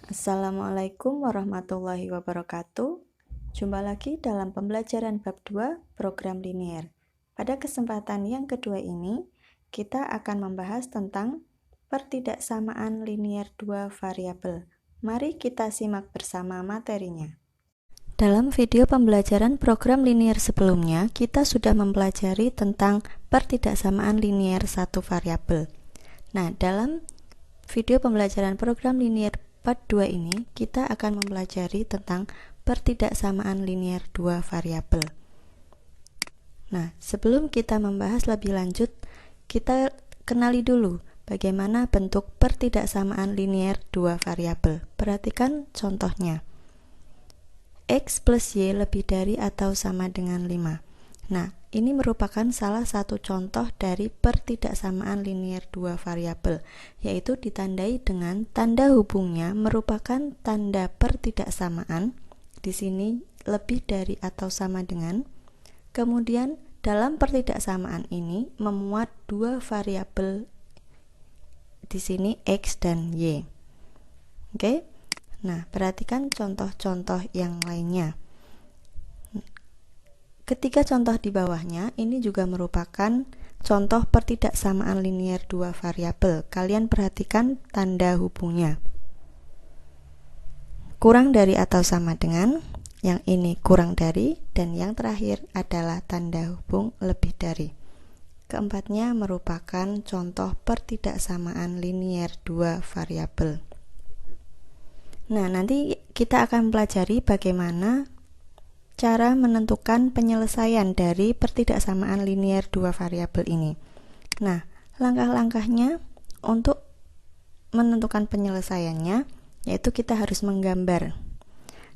Assalamualaikum warahmatullahi wabarakatuh. Jumpa lagi dalam pembelajaran bab 2 program linier. Pada kesempatan yang kedua ini, kita akan membahas tentang pertidaksamaan linier dua variabel. Mari kita simak bersama materinya. Dalam video pembelajaran program linier sebelumnya, kita sudah mempelajari tentang pertidaksamaan linier satu variabel. Nah, dalam video pembelajaran program linier part 2 ini, kita akan mempelajari tentang pertidaksamaan linier dua variabel. Nah, sebelum kita membahas lebih lanjut, kita kenali dulu bagaimana bentuk pertidaksamaan linier dua variabel. Perhatikan contohnya. X plus Y lebih dari atau sama dengan 5. Nah, ini merupakan salah satu contoh dari pertidaksamaan linier dua variabel, yaitu ditandai dengan tanda hubungnya merupakan tanda pertidaksamaan. Di sini lebih dari atau sama dengan. Kemudian dalam pertidaksamaan ini memuat dua variabel, di sini X dan Y. Oke? Nah, perhatikan contoh-contoh yang lainnya. Ketiga contoh di bawahnya ini juga merupakan contoh pertidaksamaan linier dua variabel. Kalian perhatikan tanda hubungnya. Kurang dari atau sama dengan, yang ini kurang dari, dan yang terakhir adalah tanda hubung lebih dari. Keempatnya merupakan contoh pertidaksamaan linier dua variabel. Nah, nanti kita akan pelajari bagaimana cara menentukan penyelesaian dari pertidaksamaan linier dua variabel ini. Nah, langkah-langkahnya untuk menentukan penyelesaiannya, yaitu kita harus menggambar.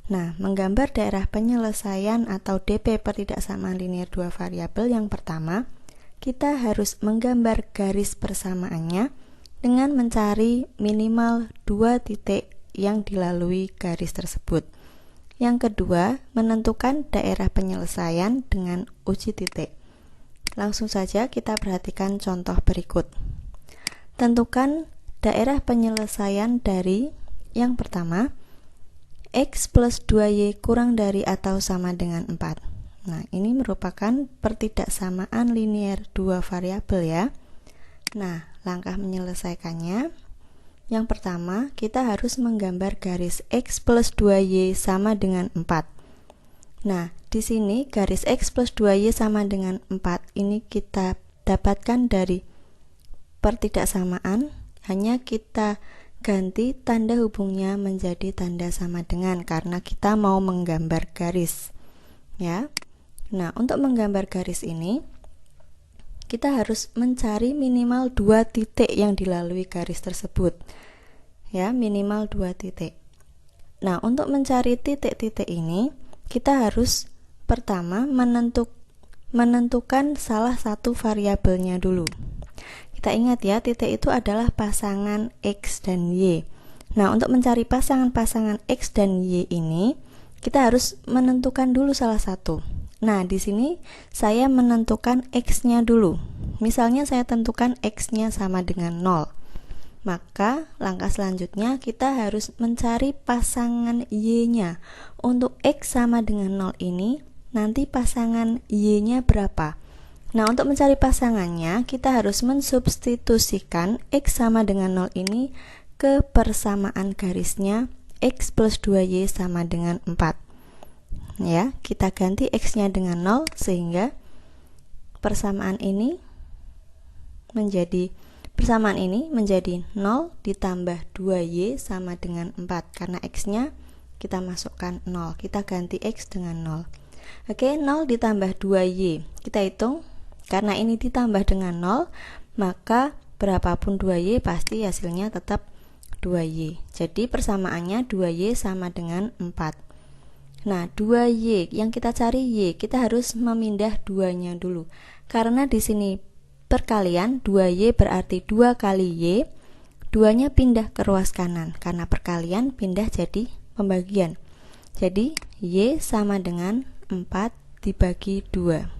Nah, menggambar daerah penyelesaian atau DP pertidaksamaan linier dua variabel, yang pertama, kita harus menggambar garis persamaannya dengan mencari minimal 2 titik yang dilalui garis tersebut. Yang kedua, menentukan daerah penyelesaian dengan uji titik. Langsung saja kita perhatikan contoh berikut. Tentukan daerah penyelesaian dari yang pertama, X plus 2Y kurang dari atau sama dengan 4. Nah, ini merupakan pertidaksamaan linier dua variabel ya. Nah, langkah menyelesaikannya, yang pertama, kita harus menggambar garis X plus 2Y sama dengan 4. Nah, di sini garis X plus 2Y sama dengan 4 ini kita dapatkan dari pertidaksamaan, hanya kita ganti tanda hubungnya menjadi tanda sama dengan karena kita mau menggambar garis. Ya. Nah, untuk menggambar garis ini, kita harus mencari minimal 2 titik yang dilalui garis tersebut. Ya, minimal 2 titik. Nah, untuk mencari titik-titik ini, kita harus pertama menentukan salah satu variabelnya dulu. Kita ingat ya, titik itu adalah pasangan X dan Y. Nah, untuk mencari pasangan-pasangan X dan Y ini, kita harus menentukan dulu salah satu. Nah, di sini saya menentukan X-nya dulu. Misalnya saya tentukan X-nya sama dengan 0. Maka langkah selanjutnya kita harus mencari pasangan Y-nya. Untuk X sama dengan 0 ini, nanti pasangan Y-nya berapa? Nah, untuk mencari pasangannya, kita harus mensubstitusikan X sama dengan 0 ini ke persamaan garisnya X plus 2Y sama dengan 4. Ya, kita ganti X-nya dengan 0 sehingga persamaan ini menjadi 0 ditambah 2Y sama dengan 4. Karena X-nya kita masukkan 0, kita ganti X dengan 0. Oke, 0 ditambah 2Y. Kita hitung, karena ini ditambah dengan 0, maka berapapun 2Y pasti hasilnya tetap 2Y. Jadi persamaannya 2Y sama dengan 4. Nah, 2Y, yang kita cari Y, kita harus memindah 2-nya dulu. Karena di sini perkalian 2Y berarti 2 kali Y, 2-nya pindah ke ruas kanan. Karena perkalian pindah jadi pembagian. Jadi Y sama dengan 4 dibagi 2.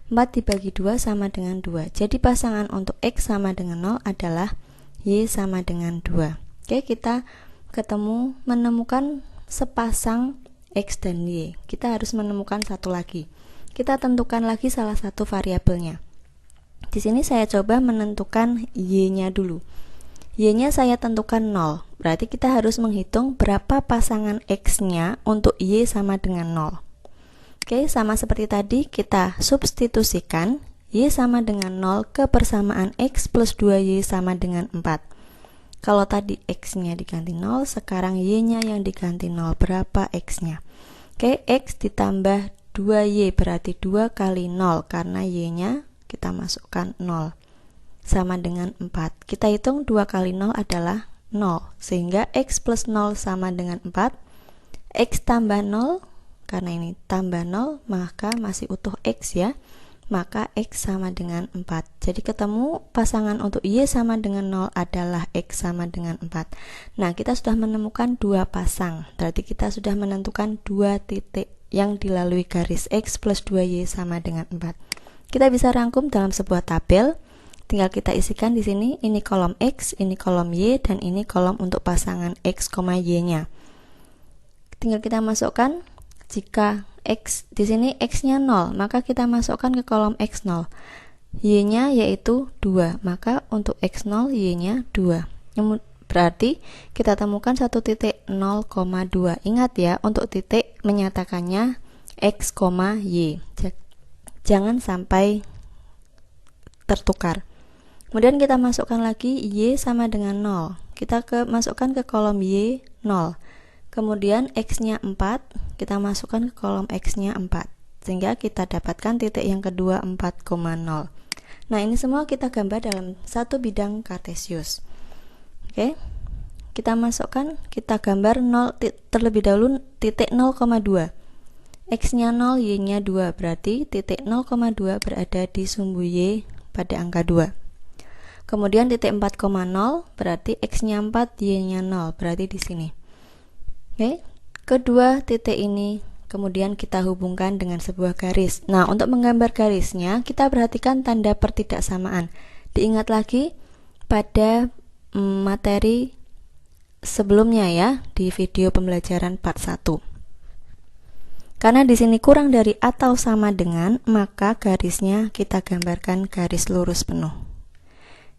4 dibagi 2 sama dengan 2. Jadi pasangan untuk X sama dengan 0 adalah Y sama dengan 2. Oke, kita menemukan sepasang X dan Y. Kita harus menemukan satu lagi. Kita tentukan lagi salah satu variabelnya. Di sini saya coba menentukan Y-nya dulu. Y-nya saya tentukan 0. Berarti kita harus menghitung berapa pasangan X-nya untuk Y sama dengan 0. Oke, sama seperti tadi kita substitusikan Y sama dengan 0 ke persamaan X plus 2Y sama dengan 4. Kalau tadi X-nya diganti 0, sekarang Y-nya yang diganti 0. Berapa X-nya? Oke, X ditambah 2Y berarti 2 kali 0, karena Y-nya kita masukkan 0. Sama dengan 4. Kita hitung 2 kali 0 adalah 0. Sehingga X plus 0 sama dengan 4. X tambah 0, karena ini tambah 0, maka masih utuh X ya. Maka X sama dengan 4. Jadi ketemu pasangan untuk Y sama dengan 0 adalah X sama dengan 4. Nah, kita sudah menemukan dua pasang. Berarti kita sudah menentukan dua titik yang dilalui garis X plus 2Y sama dengan 4. Kita bisa rangkum dalam sebuah tabel. Tinggal kita isikan di sini, ini kolom X, ini kolom Y, dan ini kolom untuk pasangan X, Y-nya. Tinggal kita masukkan. Jika X di sini X-nya 0, maka kita masukkan ke kolom X0. Y-nya yaitu 2, maka untuk X0 Y-nya 2. Berarti kita temukan satu titik 0,2. Ingat ya, untuk titik menyatakannya X, Y. Jangan sampai tertukar. Kemudian kita masukkan lagi Y sama dengan 0. Kita masukkan ke kolom Y 0. Kemudian X-nya 4, kita masukkan ke kolom X-nya 4. Sehingga kita dapatkan titik yang kedua 4,0. Nah, ini semua kita gambar dalam satu bidang kartesius. Oke. Kita masukkan, kita gambar 0 terlebih dahulu titik 0,2. X-nya 0, Y-nya 2. Berarti titik 0,2 berada di sumbu Y pada angka 2. Kemudian titik 4,0 berarti X-nya 4, Y-nya 0. Berarti di sini. Oke, kedua titik ini kemudian kita hubungkan dengan sebuah garis. Nah, untuk menggambar garisnya, kita perhatikan tanda pertidaksamaan. Diingat lagi pada materi sebelumnya ya, di video pembelajaran part 1. Karena di sini kurang dari atau sama dengan, maka garisnya kita gambarkan garis lurus penuh.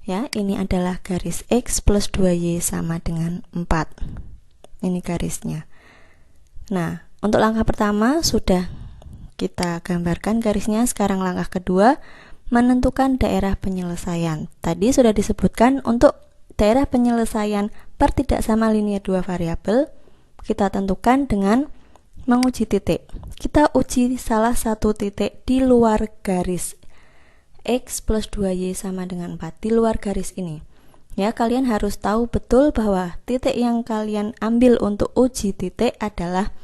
Ya, ini adalah garis X plus 2Y sama dengan 4. Ini garisnya. Nah, untuk langkah pertama sudah kita gambarkan garisnya. Sekarang langkah kedua, menentukan daerah penyelesaian. Tadi sudah disebutkan untuk daerah penyelesaian pertidaksama linear dua variabel, kita tentukan dengan menguji titik. Kita uji salah satu titik di luar garis X plus 2Y sama dengan 4, di luar garis ini. Ya, kalian harus tahu betul bahwa titik yang kalian ambil untuk uji titik adalah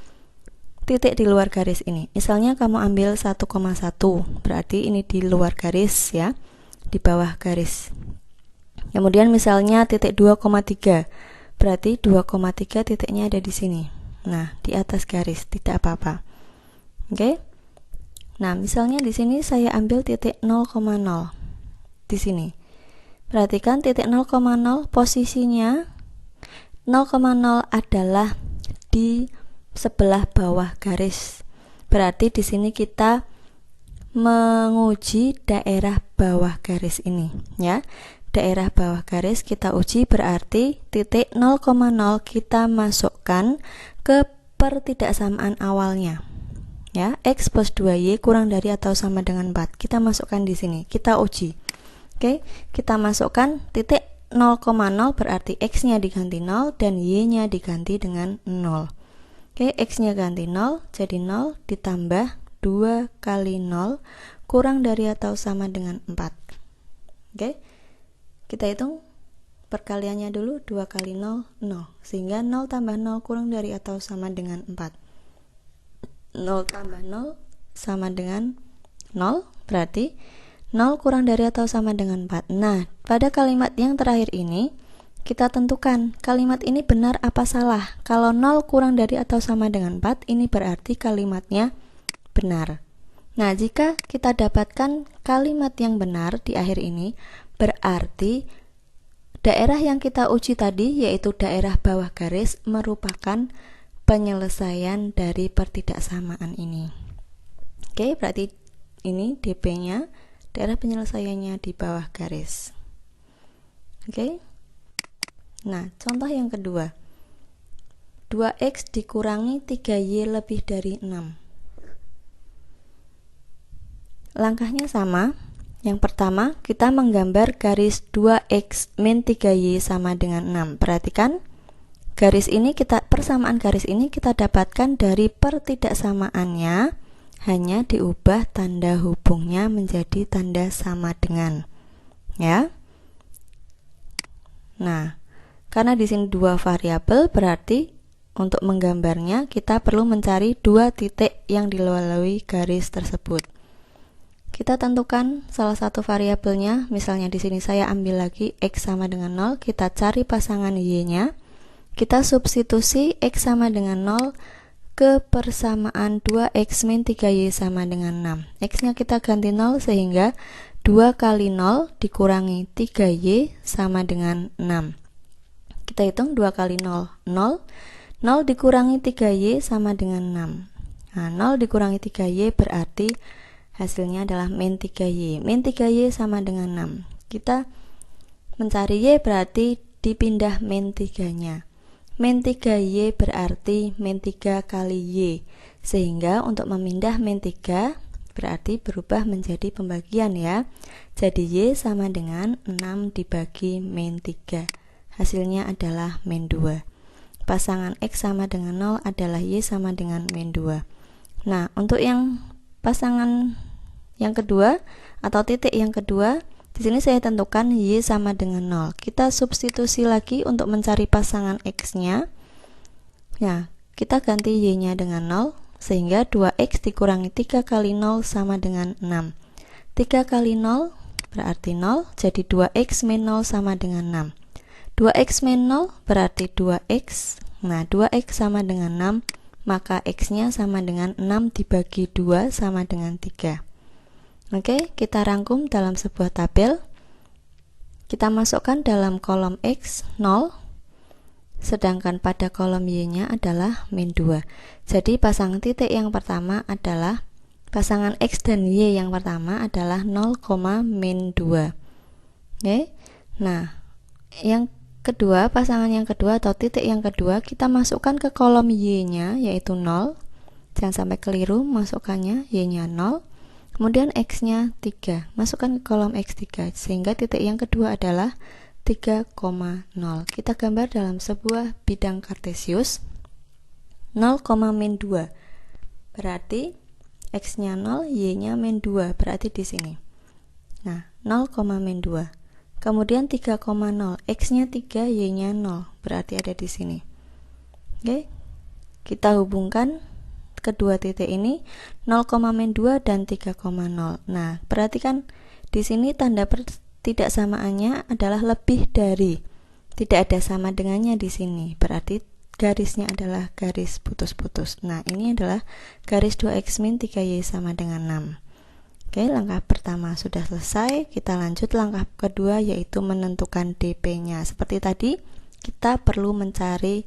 titik di luar garis ini. Misalnya kamu ambil 1,1, berarti ini di luar garis ya, di bawah garis. Kemudian misalnya titik 2,3, berarti 2,3 titiknya ada di sini. Nah, di atas garis, tidak apa-apa. Oke. Nah, misalnya di sini saya ambil titik 0,0 di sini. Perhatikan titik 0,0 posisinya 0,0 adalah di sebelah bawah garis. Berarti di sini kita menguji daerah bawah garis ini, ya. Daerah bawah garis kita uji, berarti titik 0,0 kita masukkan ke pertidaksamaan awalnya. Ya, X plus 2Y kurang dari atau sama dengan 4. Kita masukkan di sini, kita uji. Oke, kita masukkan titik 0,0 berarti X-nya diganti 0 dan Y-nya diganti dengan 0. Oke, X-nya ganti 0, jadi 0 ditambah 2 kali 0 kurang dari atau sama dengan 4. Oke, kita hitung perkaliannya dulu, 2 kali 0, 0. Sehingga 0 tambah 0 kurang dari atau sama dengan 4. 0 tambah 0 sama dengan 0, berarti 0 kurang dari atau sama dengan 4. Nah, pada kalimat yang terakhir ini, kita tentukan kalimat ini benar apa salah. Kalau 0 kurang dari atau sama dengan 4, ini berarti kalimatnya benar. Nah, jika kita dapatkan kalimat yang benar di akhir ini, berarti Daerah yang kita uji tadi, yaitu daerah bawah garis, merupakan penyelesaian dari pertidaksamaan ini. Oke, berarti ini DP-nya, daerah penyelesaiannya di bawah garis. Oke. Nah, contoh yang kedua. 2x dikurangi 3y lebih dari 6. Langkahnya sama. Yang pertama, kita menggambar garis 2x min 3y sama dengan 6. Perhatikan, garis ini persamaan garis ini kita dapatkan dari pertidaksamaannya, hanya diubah tanda hubungnya menjadi tanda sama dengan. Ya. Nah, karena di sini dua variabel, berarti untuk menggambarnya kita perlu mencari dua titik yang dilalui garis tersebut. Kita tentukan salah satu variabelnya, misalnya di sini saya ambil lagi x sama dengan 0, kita cari pasangan y-nya. Kita substitusi x sama dengan 0 ke persamaan 2x min 3y sama dengan 6. X-nya kita ganti 0 sehingga 2 kali 0 dikurangi 3y sama dengan 6. Kita hitung 2 kali 0, 0. 0 dikurangi 3y sama dengan 6. Nah, 0 dikurangi 3y berarti hasilnya adalah min 3y. Min 3y sama dengan 6. Kita mencari y berarti dipindah min 3-nya. Min 3y berarti min 3 kali y. Sehingga untuk memindah min 3 berarti berubah menjadi pembagian ya. Jadi y sama dengan 6 dibagi min 3. Hasilnya adalah min 2. Pasangan x sama dengan 0 adalah y sama dengan min 2. Nah, untuk yang pasangan yang kedua atau titik yang kedua, di sini saya tentukan y sama dengan 0. Kita substitusi lagi untuk mencari pasangan x-nya. Nah, kita ganti y-nya dengan 0 sehingga 2x dikurangi 3 kali 0 sama dengan 6. 3 kali 0 berarti 0, jadi 2x min 0 sama dengan 6. 2x min 0 berarti 2x. Nah, 2x sama dengan 6, maka x-nya sama dengan 6 dibagi 2 sama dengan 3. Oke, kita rangkum dalam sebuah tabel. Kita masukkan dalam kolom x 0, sedangkan pada kolom y-nya adalah min 2. Jadi pasangan titik yang pertama adalah pasangan x dan y yang pertama adalah 0, min 2. Oke. Nah, yang kedua, pasangan yang kedua atau titik yang kedua, kita masukkan ke kolom y-nya yaitu 0. Jangan sampai keliru masukkannya, y-nya 0. Kemudian x-nya 3, masukkan ke kolom x3, sehingga titik yang kedua adalah 3,0. Kita gambar dalam sebuah bidang kartesius. 0, min 2 berarti x-nya 0, y-nya min 2, berarti di sini. Nah, 0, min 2. Kemudian 3,0, x-nya 3, y-nya 0, berarti ada di sini. Oke. Kita hubungkan kedua titik ini 0, min 2 dan 3,0. Nah, perhatikan di sini tanda pertidaksamaannya adalah lebih dari. Tidak ada sama dengannya di sini. Berarti garisnya adalah garis putus-putus. Nah, ini adalah garis 2x min 3y sama dengan 6. Oke, langkah pertama sudah selesai. Kita lanjut langkah kedua yaitu menentukan DP-nya. Seperti tadi, kita perlu mencari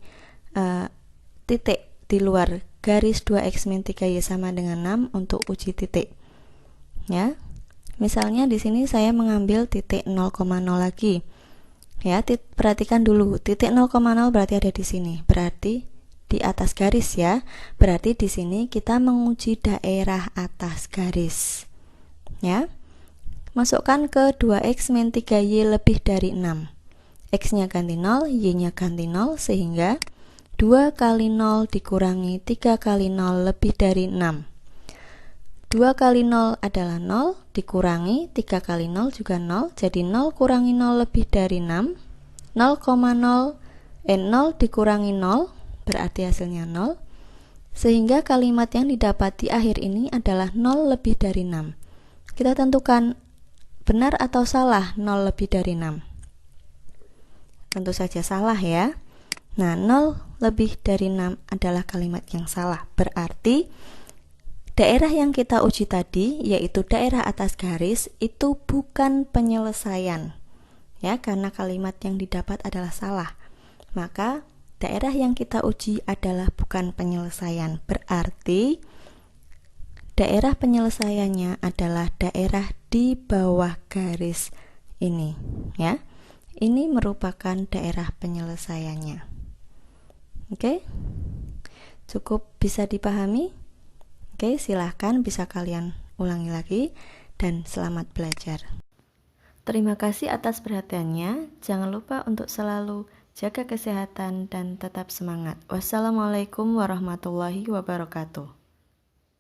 titik di luar garis 2x min 3y sama dengan 6 untuk uji titik. Ya. Misalnya di sini saya mengambil titik 0,0 lagi. Ya, perhatikan dulu, titik 0,0 berarti ada di sini. Berarti di atas garis ya. Berarti di sini kita menguji daerah atas garis. Ya. Masukkan ke 2x min 3y lebih dari 6. X-nya ganti 0, y-nya ganti 0 sehingga 2 kali 0 dikurangi 3 kali 0 lebih dari 6. 2 kali 0 adalah 0, dikurangi 3 kali 0 juga 0, jadi 0 kurangi 0 lebih dari 6. 0,0 dikurangi 0 berarti hasilnya 0. Sehingga kalimat yang didapat di akhir ini adalah 0 lebih dari 6. Kita tentukan benar atau salah 0 lebih dari 6. Tentu saja salah ya. Nah, 0 lebih dari 6 adalah kalimat yang salah. Berarti daerah yang kita uji tadi, yaitu daerah atas garis, itu bukan penyelesaian. ya, karena kalimat yang didapat adalah salah. Maka daerah yang kita uji adalah bukan penyelesaian. Berarti daerah penyelesaiannya adalah daerah di bawah garis ini, ya. Ini merupakan daerah penyelesaiannya. Oke? Cukup bisa dipahami? Oke, silahkan bisa kalian ulangi lagi dan selamat belajar. Terima kasih atas perhatiannya. Jangan lupa untuk selalu jaga kesehatan dan tetap semangat. Wassalamualaikum warahmatullahi wabarakatuh.